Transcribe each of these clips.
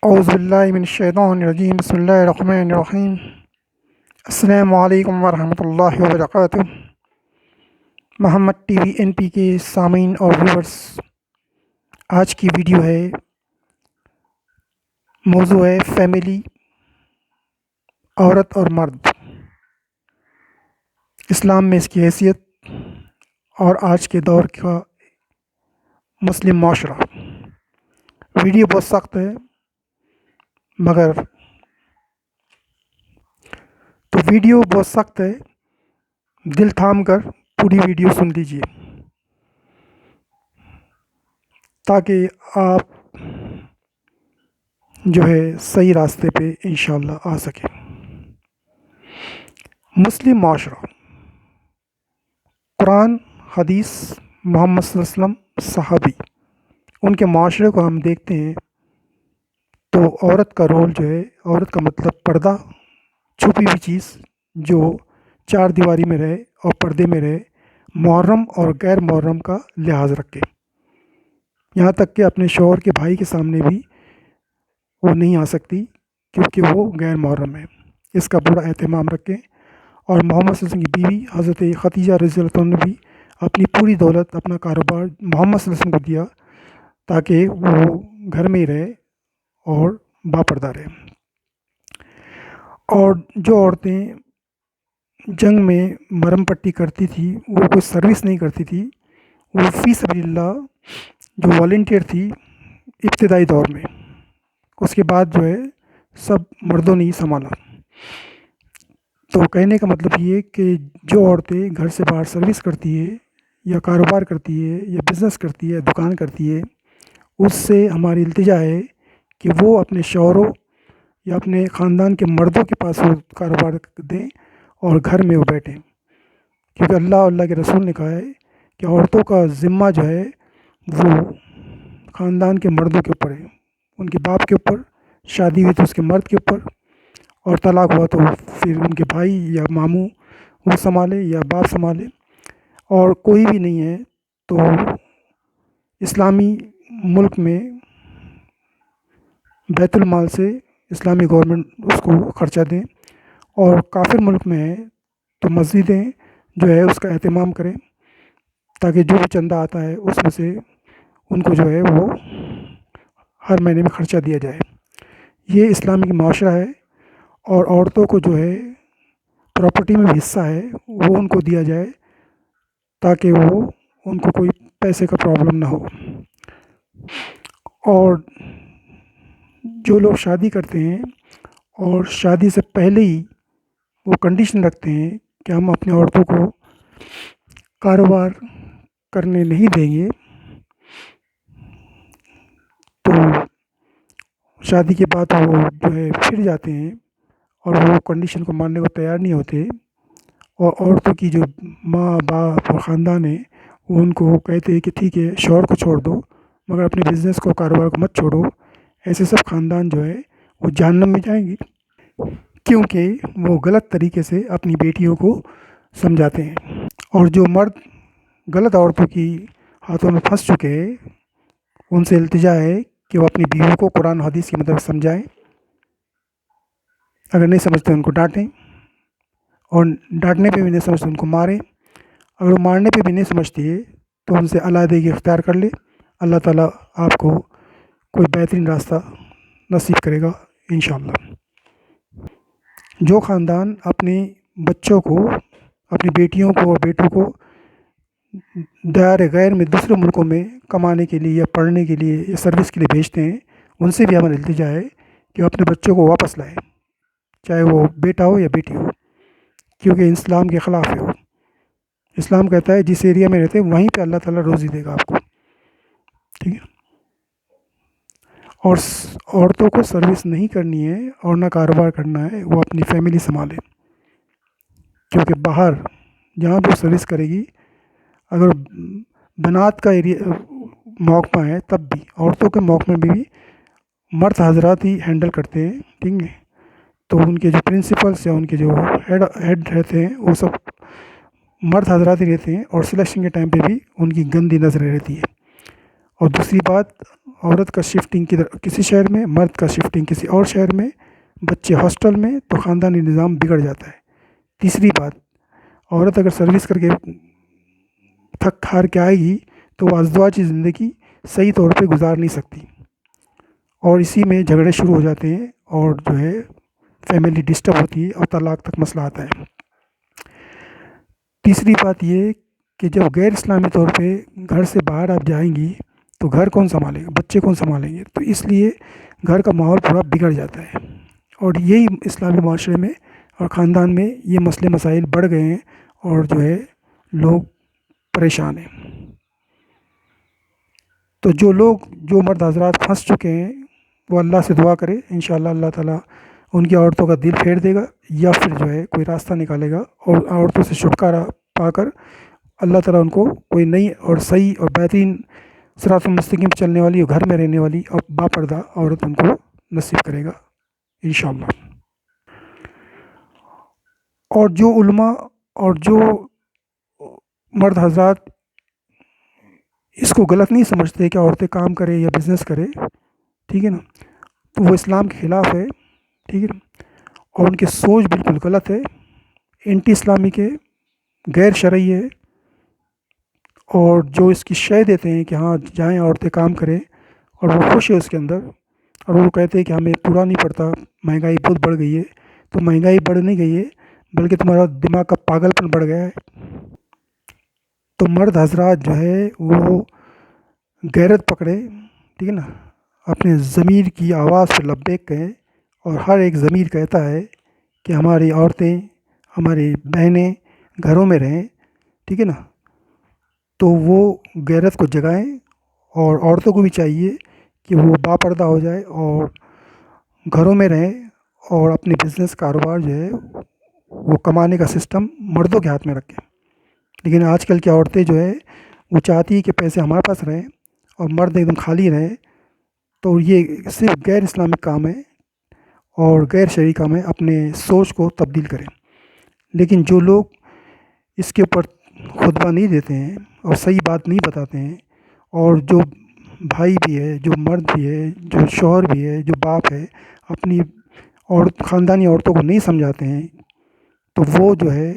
اعوذ باللہ من الشیطان الرجیم، بسم اللہ الرحمن الرحیم۔ السلام علیکم ورحمۃ اللہ وبرکاتہ۔ محمد ٹی وی این پی کے سامعین اور ویورز، آج کی ویڈیو ہے، موضوع ہے فیملی، عورت اور مرد، اسلام میں اس کی حیثیت اور آج کے دور کا مسلم معاشرہ۔ ویڈیو بہت سخت ہے مگر تو ویڈیو بہت سخت ہے، دل تھام کر پوری ویڈیو سن لیجیے تاکہ آپ جو ہے صحیح راستے پہ انشاءاللہ آ سکیں۔ مسلم معاشرہ، قرآن، حدیث، محمد صلی اللہ علیہ وسلم، صحابی، ان کے معاشرے کو ہم دیکھتے ہیں تو عورت کا رول جو ہے، عورت کا مطلب پردہ، چھپی ہوئی چیز جو چار دیواری میں رہے اور پردے میں رہے، محرم اور غیر محرم کا لحاظ رکھے، یہاں تک کہ اپنے شوہر کے بھائی کے سامنے بھی وہ نہیں آ سکتی کیونکہ وہ غیر محرم ہے، اس کا پورا اہتمام رکھیں۔ اور محمد صلی اللہ علیہ وسلم کی بیوی حضرت خدیجہ رضی اللہ عنہ نے بھی اپنی پوری دولت، اپنا کاروبار محمد صلی اللہ علیہ وسلم کو دیا تاکہ وہ گھر میں ہی رہے اور باپردہ رہے۔ اور جو عورتیں جنگ میں مرہم پٹی کرتی تھی، وہ کوئی سروس نہیں کرتی تھی، وہ فی سبیل اللہ جو والنٹیئر تھی ابتدائی دور میں، اس کے بعد جو ہے سب مردوں نے ہی سنبھالا۔ تو کہنے کا مطلب یہ کہ جو عورتیں گھر سے باہر سروس کرتی ہے یا کاروبار کرتی ہے یا بزنس کرتی ہے، دکان کرتی ہے، اس سے ہماری التجا ہے کہ وہ اپنے شوہروں یا اپنے خاندان کے مردوں کے پاس وہ کاروبار دیں اور گھر میں وہ بیٹھیں، کیونکہ اللہ کے رسول نے کہا ہے کہ عورتوں کا ذمہ جو ہے وہ خاندان کے مردوں کے اوپر ہے، ان کے باپ کے اوپر، شادی ہوئی تو اس کے مرد کے اوپر، اور طلاق ہوا تو پھر ان کے بھائی یا ماموں وہ سنبھالے یا باپ سنبھالے، اور کوئی بھی نہیں ہے تو اسلامی ملک میں بیت المال سے اسلامی گورنمنٹ اس کو خرچہ دیں، اور کافر ملک میں ہے تو مسجدیں جو ہے اس کا اہتمام کریں تاکہ جو بھی چندہ آتا ہے اس میں سے ان کو جو ہے وہ ہر مہینے میں خرچہ دیا جائے۔ یہ اسلامی معاشرہ ہے، اور عورتوں کو جو ہے پراپرٹی میں بھی حصہ ہے وہ ان کو دیا جائے تاکہ وہ ان کو کوئی پیسے کا پرابلم نہ ہو۔ اور جو لوگ شادی کرتے ہیں اور شادی سے پہلے ہی وہ کنڈیشن رکھتے ہیں کہ ہم اپنی عورتوں کو کاروبار کرنے نہیں دیں گے، تو شادی کے بعد وہ جو ہے پھر جاتے ہیں اور وہ کنڈیشن کو ماننے کو تیار نہیں ہوتے، اور عورتوں کی جو ماں باپ اور خاندان ہے وہ ان کو کہتے ہیں کہ ٹھیک ہے شوہر کو چھوڑ دو مگر اپنے بزنس کو، کاروبار کو مت چھوڑو۔ ایسے سب خاندان جو ہے وہ جہنم میں جائیں گے، کیونکہ وہ غلط طریقے سے اپنی بیٹیوں کو سمجھاتے ہیں۔ اور جو مرد غلط عورتوں کی ہاتھوں میں پھنس چکے ہیں، ان سے التجا ہے کہ وہ اپنی بیوی کو قرآن حدیث کی مدد سمجھائیں، اگر نہیں سمجھتے ان کو ڈانٹیں، اور ڈانٹنے پہ بھی نہیں سمجھتے ان کو ماریں، اگر وہ مارنے پہ بھی نہیں سمجھتی ہے تو ان سے علیحدگی اختیار کر لے۔ اللہ تعالیٰ آپ کو کوئی بہترین راستہ نصیب کرے گا انشاءاللہ۔ جو خاندان اپنے بچوں کو، اپنی بیٹیوں کو اور بیٹوں کو دیار غیر میں دوسرے ملکوں میں کمانے کے لیے یا پڑھنے کے لیے یا سروس کے لیے بھیجتے ہیں، ان سے بھی ہماری التجا ہے کہ وہ اپنے بچوں کو واپس لائیں، چاہے وہ بیٹا ہو یا بیٹی ہو، کیونکہ اسلام کے خلاف ہے وہ۔ اسلام کہتا ہے جس ایریا میں رہتے ہیں وہیں پہ اللہ تعالیٰ روزی دے گا آپ کو، ٹھیک ہے۔ اور عورتوں کو سروس نہیں کرنی ہے اور نہ کاروبار کرنا ہے، وہ اپنی فیملی سنبھالے، کیونکہ باہر جہاں بھی سروس کرے گی، اگر بنات کا ایریا محکمہ ہے تب بھی عورتوں کے محکمے میں بھی مرد حضرات ہی ہینڈل کرتے ہیں، ٹھیک ہے، تو ان کے جو پرنسپلس یا ان کے جو ہیڈ رہتے ہیں وہ سب مرد حضرات ہی رہتے ہیں، اور سلیکشن کے ٹائم پہ بھی ان کی گندی نظریں رہتی ہے۔ اور دوسری بات، عورت کا شفٹنگ کسی شہر میں، مرد کا شفٹنگ کسی اور شہر میں، بچے ہاسٹل میں، تو خاندانی نظام بگڑ جاتا ہے۔ تیسری بات، عورت اگر سروس کر کے تھک ہار کے آئے گی تو وہ ازدواجی زندگی صحیح طور پہ گزار نہیں سکتی، اور اسی میں جھگڑے شروع ہو جاتے ہیں، اور جو ہے فیملی ڈسٹرب ہوتی ہے اور طلاق تک مسئلہ آتا ہے۔ تیسری بات یہ کہ جب غیر اسلامی طور پہ گھر سے باہر آپ جائیں گی تو گھر کون سنبھالے گا، بچے کون سنبھالیں گے؟ تو اس لیے گھر کا ماحول پورا بگڑ جاتا ہے، اور یہی اسلامی معاشرے میں اور خاندان میں یہ مسئلے مسائل بڑھ گئے ہیں، اور جو ہے لوگ پریشان ہیں۔ تو جو مرد حضرات پھنس چکے ہیں وہ اللہ سے دعا کرے، انشاءاللہ اللہ تعالیٰ ان کی عورتوں کا دل پھیر دے گا، یا پھر جو ہے کوئی راستہ نکالے گا، اور عورتوں سے چھٹکارا پا کر اللہ تعالیٰ ان کو کوئی نئی اور صحیح اور بہترین صراط المستقیم پہ چلنے والی اور گھر میں رہنے والی اور باپردہ عورت ان کو نصیب کرے گا انشاءاللہ۔ اور جو علماء اور جو مرد حضرات اس کو غلط نہیں سمجھتے کہ عورتیں کام کرے یا بزنس کرے، ٹھیک ہے نا، تو وہ اسلام کے خلاف ہے، ٹھیک ہے نا، اور ان کی سوچ بالکل غلط ہے، اینٹی اسلامک ہے، غیر شرعی ہے، اور جو اس کی شے دیتے ہیں کہ ہاں جائیں عورتیں کام کریں اور وہ خوش ہے اس کے اندر، اور وہ کہتے ہیں کہ ہمیں پورا نہیں پڑتا، مہنگائی بہت بڑھ گئی ہے، تو مہنگائی بڑھ نہیں گئی ہے بلکہ تمہارا دماغ کا پاگل پن بڑھ گیا ہے۔ تو مرد حضرات جو ہے وہ غیرت پکڑے، ٹھیک ہے نا، اپنے ضمیر کی آواز پہ لبیک کہیں، اور ہر ایک ضمیر کہتا ہے کہ ہماری عورتیں، ہماری بہنیں گھروں میں رہیں، ٹھیک ہے نا، تو وہ غیرت کو جگائیں، اور عورتوں کو بھی چاہیے کہ وہ باپردہ ہو جائے اور گھروں میں رہیں، اور اپنے بزنس کاروبار جو ہے وہ کمانے کا سسٹم مردوں کے ہاتھ میں رکھیں۔ لیکن آج کل کی عورتیں جو ہے وہ چاہتی ہے کہ پیسے ہمارے پاس رہیں اور مرد ایک دم خالی رہیں، تو یہ صرف غیر اسلامک کام ہے اور غیر شرعی کام ہے، اپنے سوچ کو تبدیل کریں۔ لیکن جو لوگ اس کے اوپر خطبہ نہیں دیتے ہیں اور صحیح بات نہیں بتاتے ہیں، اور جو بھائی بھی ہے، جو مرد بھی ہے، جو شوہر بھی ہے، جو باپ ہے، اپنی خاندانی عورتوں کو نہیں سمجھاتے ہیں، تو وہ جو ہے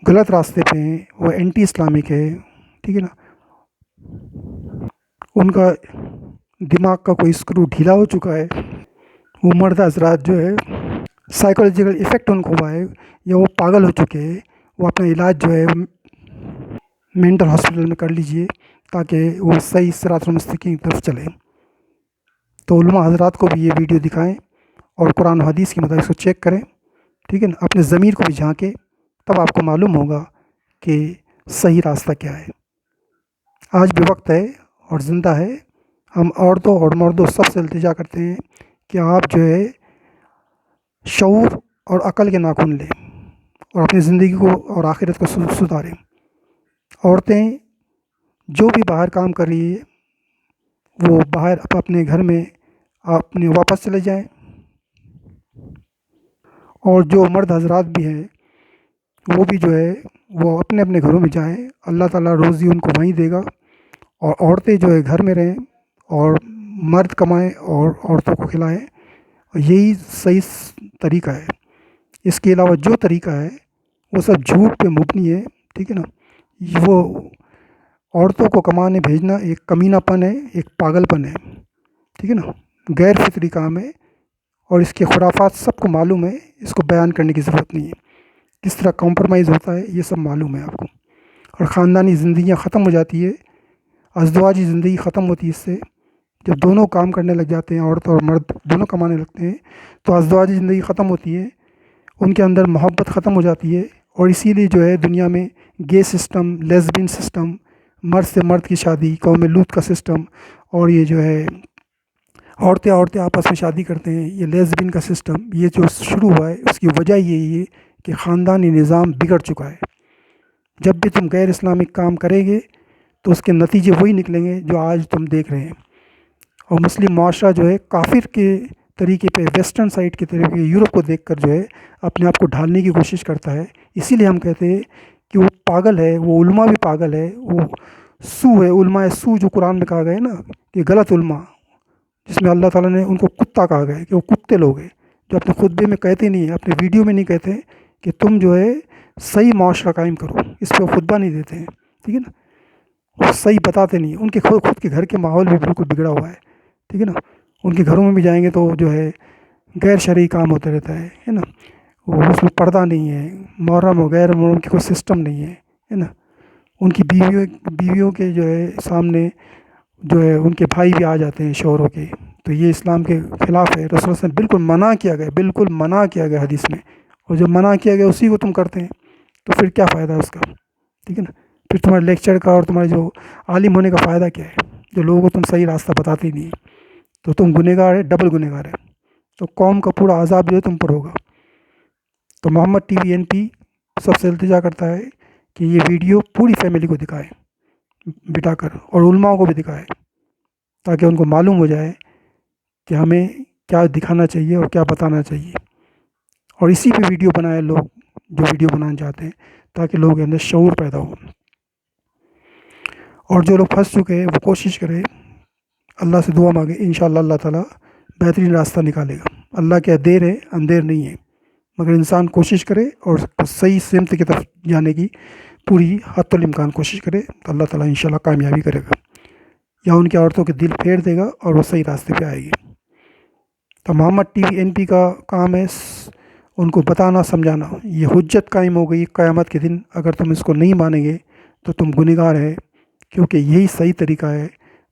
غلط راستے پہ ہیں، وہ اینٹی اسلامک ہے، ٹھیک ہے نا، ان کا دماغ کا کوئی اسکرو ڈھیلا ہو چکا ہے، وہ مرد حضرات جو ہے سائیکولوجیکل ایفیکٹ ان کو ہوا ہے، یا وہ پاگل ہو چکے ہیں، وہ اپنا علاج جو ہے مینٹل ہاسپٹل میں کر لیجئے تاکہ وہ صحیح صراط المستقیم کی طرف چلیں۔ تو علماء حضرات کو بھی یہ ویڈیو دکھائیں اور قرآن و حدیث کے مطابق اس کو چیک کریں، ٹھیک ہے نا، اپنے ضمیر کو بھی جھانکیں، تب آپ کو معلوم ہوگا کہ صحیح راستہ کیا ہے۔ آج بھی وقت ہے اور زندہ ہے، ہم عورتوں اور مردوں سب سے التجا کرتے ہیں کہ آپ جو ہے شعور اور عقل کے ناخن لیں اور اپنی زندگی کو اور آخرت کو سدھاریں۔ عورتیں جو بھی باہر کام کر رہی ہے وہ باہر اپنے گھر میں اپنے واپس چلے جائیں، اور جو مرد حضرات بھی ہیں وہ بھی جو ہے وہ اپنے اپنے گھروں میں جائیں، اللہ تعالیٰ روزی ان کو وہیں دے گا، اور عورتیں جو ہے گھر میں رہیں اور مرد کمائیں اور عورتوں کو کھلائیں، یہی صحیح طریقہ ہے۔ اس کے علاوہ جو طریقہ ہے وہ سب جھوٹ پہ مبنی ہے، ٹھیک ہے نا، وہ عورتوں کو کمانے بھیجنا ایک کمینہ پن ہے، ایک پاگل پن ہے، ٹھیک ہے نا، غیر فطری کام ہے، اور اس کے خرافات سب کو معلوم ہے، اس کو بیان کرنے کی ضرورت نہیں ہے، کس طرح کمپرومائز ہوتا ہے یہ سب معلوم ہے آپ کو، اور خاندانی زندگیاں ختم ہو جاتی ہے، ازدواجی زندگی ختم ہوتی ہے اس سے، جب دونوں کام کرنے لگ جاتے ہیں، عورت اور مرد دونوں کمانے لگتے ہیں تو ازدواجی زندگی ختم ہوتی ہے، ان کے اندر محبت ختم ہو جاتی ہے، اور اسی لیے جو ہے دنیا میں گے سسٹم، لیزبین سسٹم، مرد سے مرد کی شادی، قوم لوط کا سسٹم، اور یہ جو ہے عورتیں آپس میں شادی کرتے ہیں، یہ لیزبین کا سسٹم، یہ جو شروع ہوا ہے اس کی وجہ یہی ہے کہ خاندانی نظام بگڑ چکا ہے۔ جب بھی تم غیر اسلامک کام کریں گے تو اس کے نتیجے وہی نکلیں گے جو آج تم دیکھ رہے ہیں، اور مسلم معاشرہ جو ہے کافر کے طریقے پہ، ویسٹرن سائڈ کے طریقے، یورپ کو دیکھ کر جو ہے اپنے آپ کو ڈھالنے کی کوشش کرتا ہے۔ اسی لیے ہم کہتے ہیں کہ وہ پاگل ہے، وہ علماء بھی پاگل ہے، وہ سو ہے، علماء سو جو قرآن میں کہا گیا ہے نا، یہ غلط علماء، جس میں اللہ تعالیٰ نے ان کو کتا کہا گیا ہے کہ وہ کتے لوگ ہیں، جو اپنے خطبے میں کہتے نہیں ہیں، اپنے ویڈیو میں نہیں کہتے کہ تم جو ہے صحیح معاشرہ قائم کرو، اس پہ وہ خطبہ نہیں دیتے ہیں، ٹھیک ہے نا، وہ صحیح بتاتے نہیں ہیں، ان کے خود کے گھر کے ماحول بھی بالکل بگڑا ہوا ہے، ٹھیک ہے نا، ان کے گھروں میں بھی جائیں گے تو جو ہے غیر شرعی کام ہوتا رہتا ہے نا، وہ اس میں پردہ نہیں ہے، محرم و غیر محرم کی کوئی سسٹم نہیں ہے نا، ان کی بیویوں کے جو ہے سامنے جو ہے ان کے بھائی بھی آ جاتے ہیں شوہروں کے، تو یہ اسلام کے خلاف ہے، رسول سے بالکل منع کیا گیا، بالکل منع کیا گیا حدیث میں، اور جو منع کیا گیا اسی کو تم کرتے ہیں، تو پھر کیا فائدہ ہے اس کا، ٹھیک ہے نا، پھر تمہارے لیکچر کا اور تمہارے جو عالم ہونے کا فائدہ کیا ہے، جو لوگوں کو تم صحیح راستہ بتاتے ہی نہیں ہے، تو تم گنہگار ہے، ڈبل گنہگار ہے، تو قوم کا پورا عذاب جو ہے تم پر ہوگا۔ تو محمد ٹی وی این پی سب سے التجا کرتا ہے کہ یہ ویڈیو پوری فیملی کو دکھائے بٹا کر، اور علماء کو بھی دکھائے، تاکہ ان کو معلوم ہو جائے کہ ہمیں کیا دکھانا چاہیے اور کیا بتانا چاہیے، اور اسی پہ ویڈیو بنائے لوگ جو ویڈیو بنانا چاہتے ہیں، تاکہ لوگوں کے اندر شعور پیدا ہو، اور جو لوگ پھنس چکے ہیں وہ کوشش کرے، اللہ سے دعا مانگے، انشاءاللہ اللہ تعالیٰ بہترین راستہ نکالے گا، اللہ کیا دیر ہے اندیر نہیں ہے، مگر انسان کوشش کرے اور صحیح سمت کی طرف جانے کی پوری حتی الامکان کوشش کرے، تو اللہ تعالیٰ انشاءاللہ کامیابی کرے گا، یا ان کی عورتوں کے دل پھیر دے گا اور وہ صحیح راستے پہ آئے گی۔ تو محمد ٹی وی این پی کا کام ہے ان کو بتانا سمجھانا، یہ حجت قائم ہو گئی قیامت کے دن، اگر تم اس کو نہیں مانیں گے تو تم گنہگار ہے، کیونکہ یہی صحیح طریقہ ہے،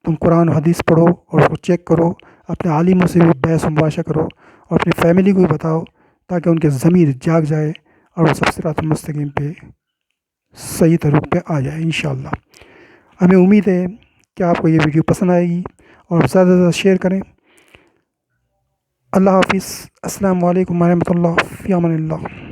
تم قرآن و حدیث پڑھو اور اس کو چیک کرو، اپنے عالموں سے بھی بحث و مباحثہ کرو، اور اپنی فیملی کو بھی بتاؤ، تاکہ ان کے ضمیر جاگ جائے اور وہ سب صراط مستقیم پہ صحیح طریق پہ آ جائے انشاءاللہ۔ ہمیں امید ہے کہ آپ کو یہ ویڈیو پسند آئے گی، اور زیادہ سے زیادہ شیئر کریں۔ اللہ حافظ، السلام علیکم ورحمۃ اللہ، فی امان اللہ۔